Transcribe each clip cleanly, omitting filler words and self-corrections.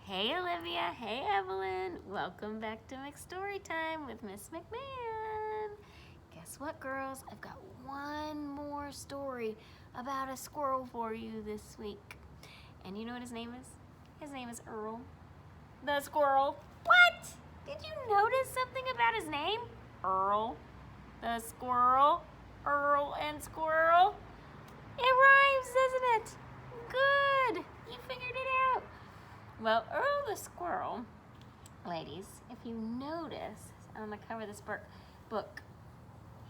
Hey Olivia, hey Evelyn. Welcome back to McStory Time with Miss McMahon. Guess what, girls? I've got one more story about a squirrel for you this week. And you know what his name is? His name is Earl the Squirrel. What? Did you notice something about his name? Earl the Squirrel. Earl and Squirrel. It rhymes, doesn't it? Good. You figured it out. Well, Earl the Squirrel, ladies, if you notice on the cover of this book,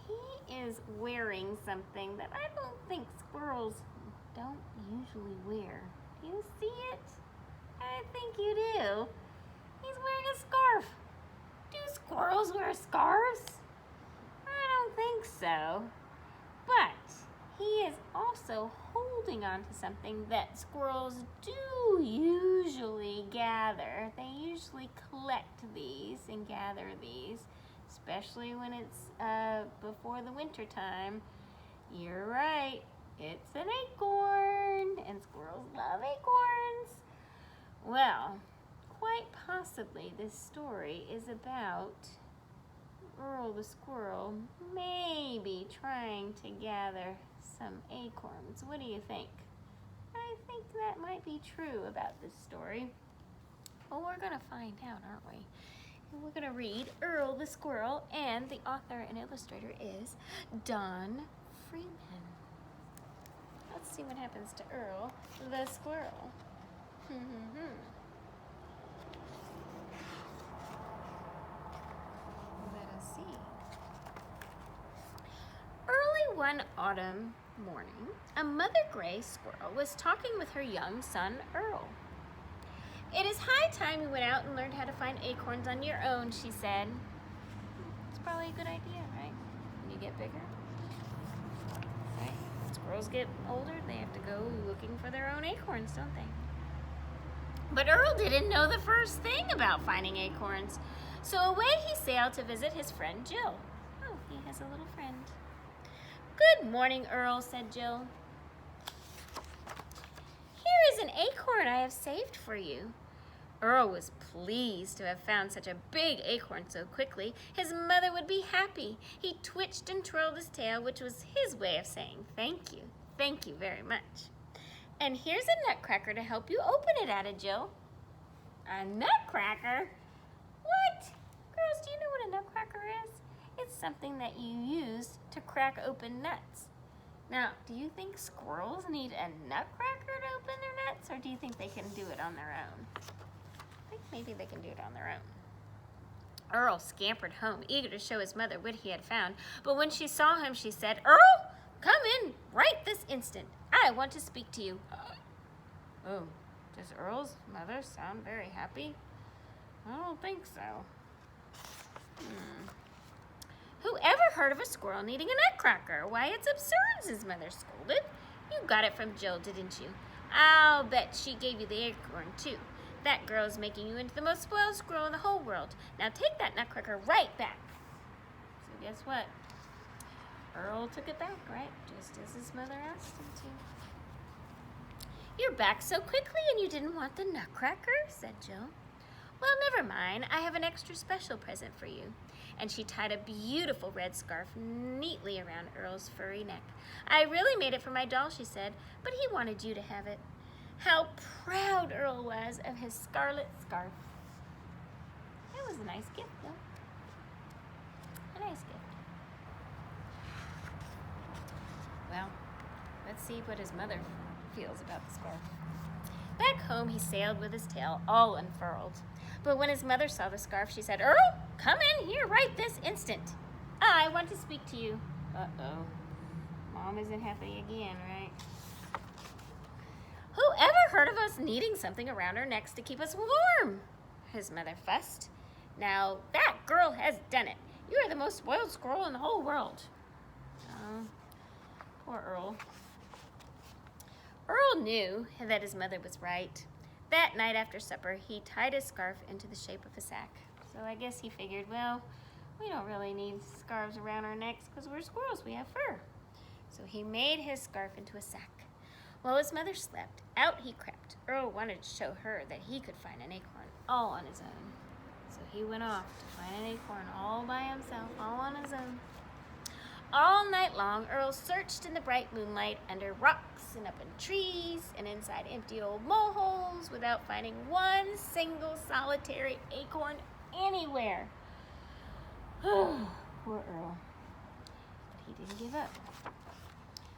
he is wearing something that I don't think squirrels don't usually wear. Do you see it? I think you do. He's wearing a scarf. Do squirrels wear scarves? I don't think so. But he is also holding on to something that squirrels do usually gather. They usually collect these and gather these, especially when it's before the winter time. You're right, it's an acorn, and squirrels love acorns. Well, quite possibly this story is about Earl the Squirrel maybe trying to gather some acorns. What do you think? I think that might be true about this story. Well, we're going to find out, aren't we? And we're going to read Earl the Squirrel, and the author and illustrator is Don Freeman. Let's see what happens to Earl the Squirrel. Let us see. Early one autumn morning, a mother gray squirrel was talking with her young son, Earl. "It is high time you went out and learned how to find acorns on your own," she said. It's probably a good idea, right? When you get bigger. Right? When squirrels get older, they have to go looking for their own acorns, don't they? But Earl didn't know the first thing about finding acorns. So away he sailed to visit his friend Jill. Oh, he has a little friend. "Good morning, Earl," said Jill. "Here is an acorn I have saved for you." Earl was pleased to have found such a big acorn so quickly. His mother would be happy. He twitched and twirled his tail, which was his way of saying thank you very much. "And here's a nutcracker to help you open it," added Jill. "A nutcracker? What? Girls, do you know what a nutcracker is? It's something that you use to crack open nuts. Now, do you think squirrels need a nutcracker to open their nuts, or do you think they can do it on their own?" I think maybe they can do it on their own. Earl scampered home, eager to show his mother what he had found, but when she saw him, she said, "Earl, come in right this instant. I want to speak to you." Oh, does Earl's mother sound very happy? I don't think so. "Who ever heard of a squirrel needing a nutcracker? Why, it's absurd," his mother scolded. "You got it from Jill, didn't you? I'll bet she gave you the acorn, too. That girl's making you into the most spoiled squirrel in the whole world. Now take that nutcracker right back." So guess what? Earl took it back, right? Just as his mother asked him to. "You're back so quickly and you didn't want the nutcracker?" said Jill. "Well, never mind. I have an extra special present for you." And she tied a beautiful red scarf neatly around Earl's furry neck. "I really made it for my doll," she said, "but he wanted you to have it." How proud Earl was of his scarlet scarf. It was a nice gift, though. A nice gift. Well, let's see what his mother feels about the scarf. Back home, he sailed with his tail all unfurled. But when his mother saw the scarf, she said, "Earl, come in here right this instant. I want to speak to you." Uh-oh. Mom isn't happy again, right? "Who ever heard of us needing something around our necks to keep us warm?" his mother fussed. "Now, that girl has done it. You are the most spoiled squirrel in the whole world." Oh, poor Earl. Earl knew that his mother was right. That night after supper, he tied his scarf into the shape of a sack. So I guess he figured, well, we don't really need scarves around our necks because we're squirrels, we have fur. So he made his scarf into a sack. While his mother slept, out he crept. Earl wanted to show her that he could find an acorn all on his own. So he went off to find an acorn all by himself, all on his own. All night long, Earl searched in the bright moonlight under rocks and up in trees and inside empty old moleholes without finding one single solitary acorn anywhere. Poor Earl. But he didn't give up.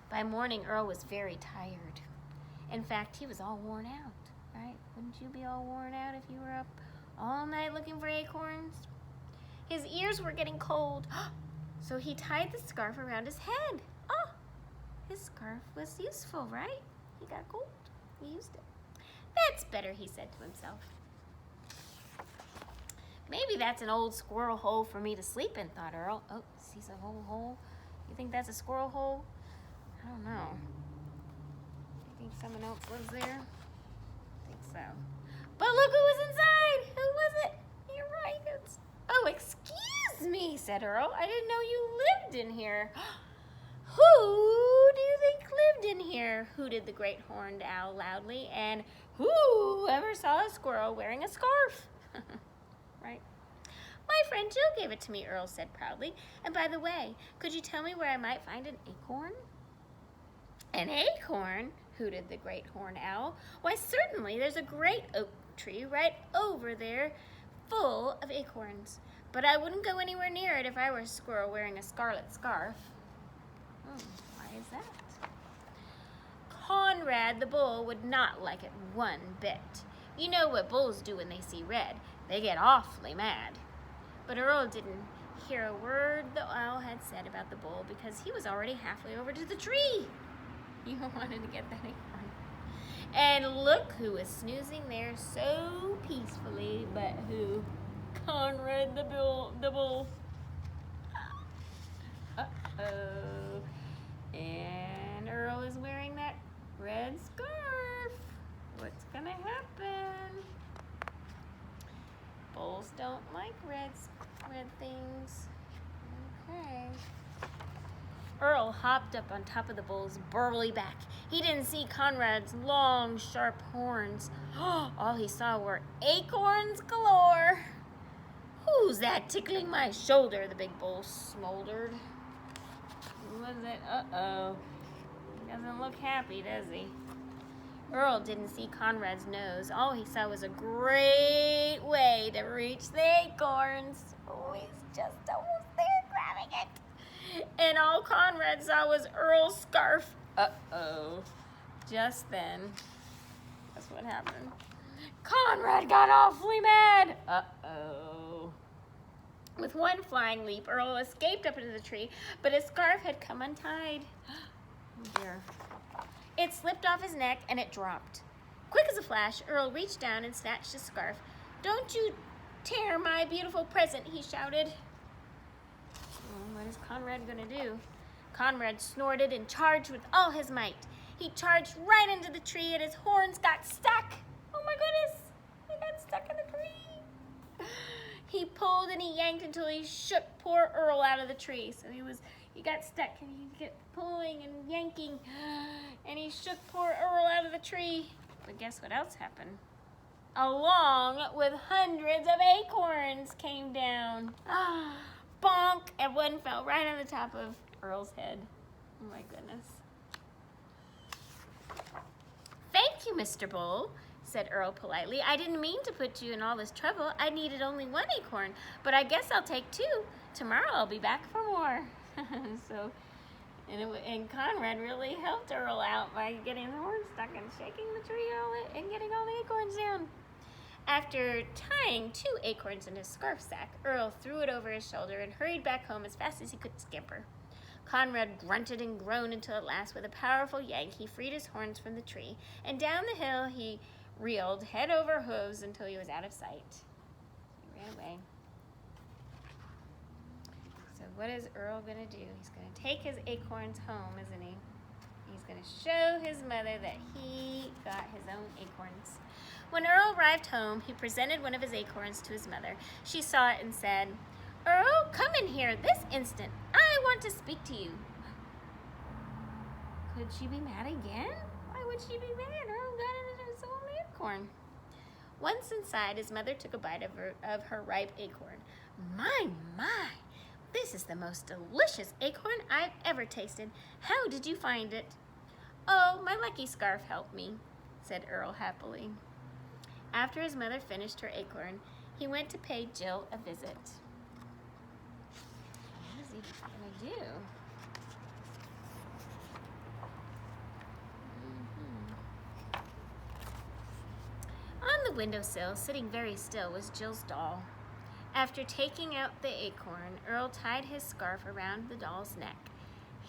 By morning, Earl was very tired. In fact, he was all worn out, right? Wouldn't you be all worn out if you were up all night looking for acorns? His ears were getting cold, so he tied the scarf around his head. Oh, his scarf was useful, right? He got cold. He used it. That's better, he said to himself. Maybe that's an old squirrel hole for me to sleep in, thought Earl. Oh, sees a whole hole. You think that's a squirrel hole? I don't know. You think someone else lives there? I think so. But look who was inside! Who was it? You're right. Oh, excuse me, said Earl. I didn't know you lived in here. Who do you think lived in here? Hooted the great horned owl loudly. And who ever saw a squirrel wearing a scarf? Right? My friend Jill gave it to me, Earl said proudly. And by the way, could you tell me where I might find an acorn? An acorn? Hooted the great horned owl. Why, certainly, there's a great oak tree right over there full of acorns. But I wouldn't go anywhere near it if I were a squirrel wearing a scarlet scarf. Why is that? Conrad the bull would not like it one bit. You know what bulls do when they see red. They get awfully mad. But Earl didn't hear a word the owl had said about the bull because he was already halfway over to the tree. You wanted to get that acorn. And look who was snoozing there so peacefully, but who? Conrad the bull. Uh-oh. And Earl is wearing that red scarf. What's gonna happen? Bulls don't like red things. Okay. Earl hopped up on top of the bull's burly back. He didn't see Conrad's long, sharp horns. All he saw were acorns galore. Who's that tickling my shoulder? The big bull smoldered. Who was it? Uh-oh. He doesn't look happy, does he? Earl didn't see Conrad's nose. All he saw was a great way to reach the acorns. Oh, he's just almost there grabbing it. And all Conrad saw was Earl's scarf. Uh-oh. Just then, guess what happened? Conrad got awfully mad. Uh-oh. With one flying leap, Earl escaped up into the tree, but his scarf had come untied. Oh dear. It slipped off his neck and it dropped. Quick as a flash, Earl reached down and snatched his scarf. "Don't you tear my beautiful present," he shouted. What is Conrad gonna do? Conrad snorted and charged with all his might. He charged right into the tree and his horns got stuck. Oh my goodness, he got stuck in the tree. He pulled and he yanked until he shook poor Earl out of the tree. So he got stuck and he kept pulling and yanking and he shook poor Earl out of the tree. But guess what else happened? Along with hundreds of acorns came down. Bonk! And one fell right on the top of Earl's head. Oh my goodness. "Thank you, Mr. Bull," said Earl politely. "I didn't mean to put you in all this trouble. I needed only one acorn, but I guess I'll take two. Tomorrow I'll be back for more." And Conrad really helped Earl out by getting his horn stuck and shaking the tree and getting all the acorns down. After tying 2 acorns in his scarf sack, Earl threw it over his shoulder and hurried back home as fast as he could scamper. Conrad grunted and groaned until at last, with a powerful yank, he freed his horns from the tree, and down the hill he reeled, head over hooves, until he was out of sight. He ran away. So what is Earl going to do? He's going to take his acorns home, isn't he? He's going to show his mother that he got his own acorns. When Earl arrived home, he presented one of his acorns to his mother. She saw it and said, "Earl, come in here this instant. I want to speak to you." Could she be mad again? Why would would she be mad? Earl got his own acorn. Once inside, his mother took a bite of her ripe acorn. My, this is the most delicious acorn I've ever tasted. How did you find it? Oh, my lucky scarf helped me, said Earl happily. After his mother finished her acorn, he went to pay Jill a visit. What is he going to do? On the windowsill, sitting very still, was Jill's doll. After taking out the acorn, Earl tied his scarf around the doll's neck.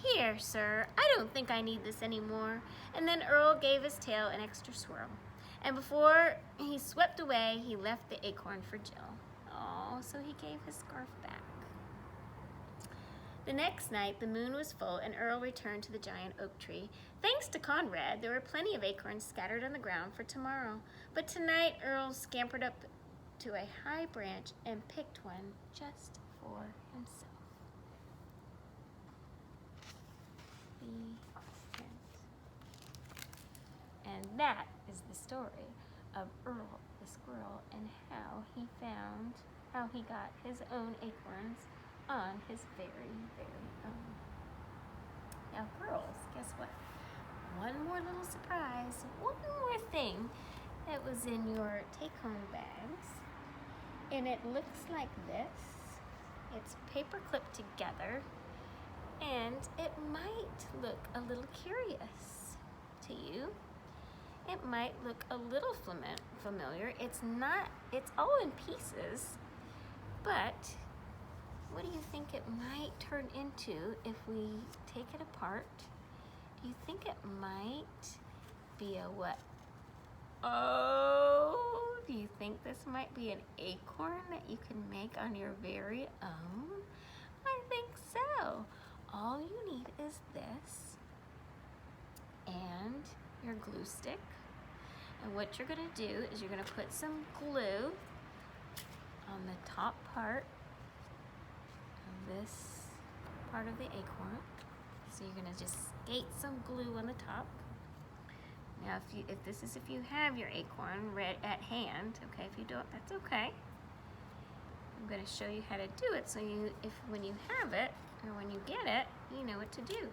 Here, sir, I don't think I need this anymore. And then Earl gave his tail an extra swirl. And before he swept away, he left the acorn for Jill. Oh, so he gave his scarf back. The next night, the moon was full, and Earl returned to the giant oak tree. Thanks to Conrad, there were plenty of acorns scattered on the ground for tomorrow. But tonight, Earl scampered up to a high branch and picked one just for himself. The end. And that is the story of Earl the Squirrel and how he got his own acorns on his very, very own. Now, girls, guess what? One more little surprise, one more thing that was in your take-home bags. And it looks like this. It's paper clipped together, and it might look a little curious to you. It might look a little familiar. It's not, it's all in pieces, but what do you think it might turn into if we take it apart? Do you think it might be a what? Oh, do you think this might be an acorn that you can make on your very own? I think so. All you need is this and your glue stick. And what you're gonna do is you're gonna put some glue on the top part of this part of the acorn. So you're gonna just skate some glue on the top. Now, if you have your acorn at hand, okay, if you don't, that's okay. I'm gonna show you how to do it so when you have it, or when you get it, you know what to do.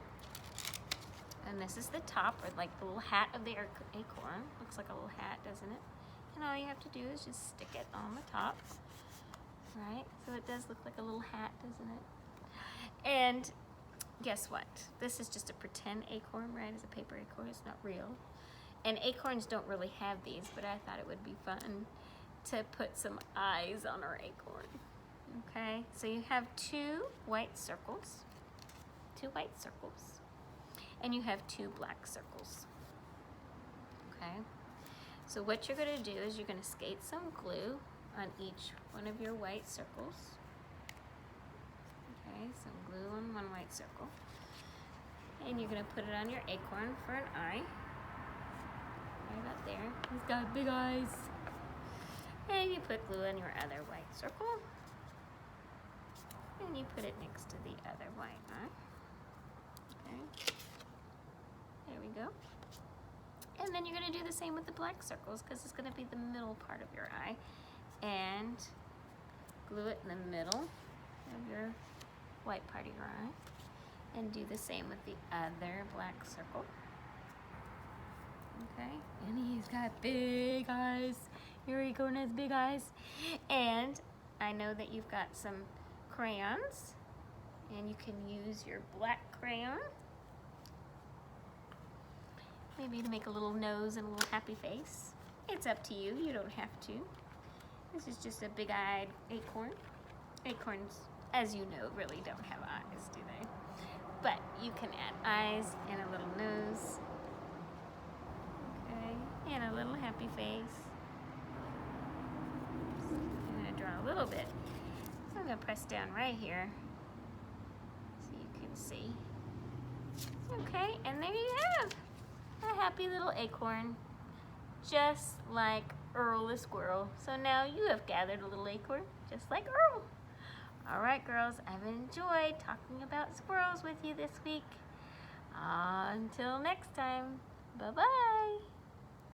And this is the top, or like the little hat of the acorn. Looks like a little hat, doesn't it? And all you have to do is just stick it on the top, right? So it does look like a little hat, doesn't it? And guess what? This is just a pretend acorn, right? It's a paper acorn, it's not real. And acorns don't really have these, but I thought it would be fun to put some eyes on our acorn. Okay, so you have two white circles, and you have two black circles. Okay, so what you're gonna do is you're gonna skate some glue on each one of your white circles. Okay, some glue on one white circle. And you're gonna put it on your acorn for an eye. Right about there. He's got big eyes. And you put glue on your other white circle. And you put it next to the other white eye. Okay. There we go. And then you're gonna do the same with the black circles because it's gonna be the middle part of your eye. And glue it in the middle of your white part of your eye. And do the same with the other black circle. Okay, and he's got big eyes. Your acorn has big eyes. And I know that you've got some crayons, and you can use your black crayon, maybe to make a little nose and a little happy face. It's up to you, you don't have to. This is just a big-eyed acorn. Acorns, as you know, really don't have eyes, do they? But you can add eyes and a little nose. Okay, and a little happy face. I'm gonna draw a little bit. I'm gonna press down right here so you can see. Okay, and there you have a happy little acorn, just like Earl the Squirrel. So now you have gathered a little acorn, just like Earl. All right, girls, I've enjoyed talking about squirrels with you this week. Until next time, Bye-bye.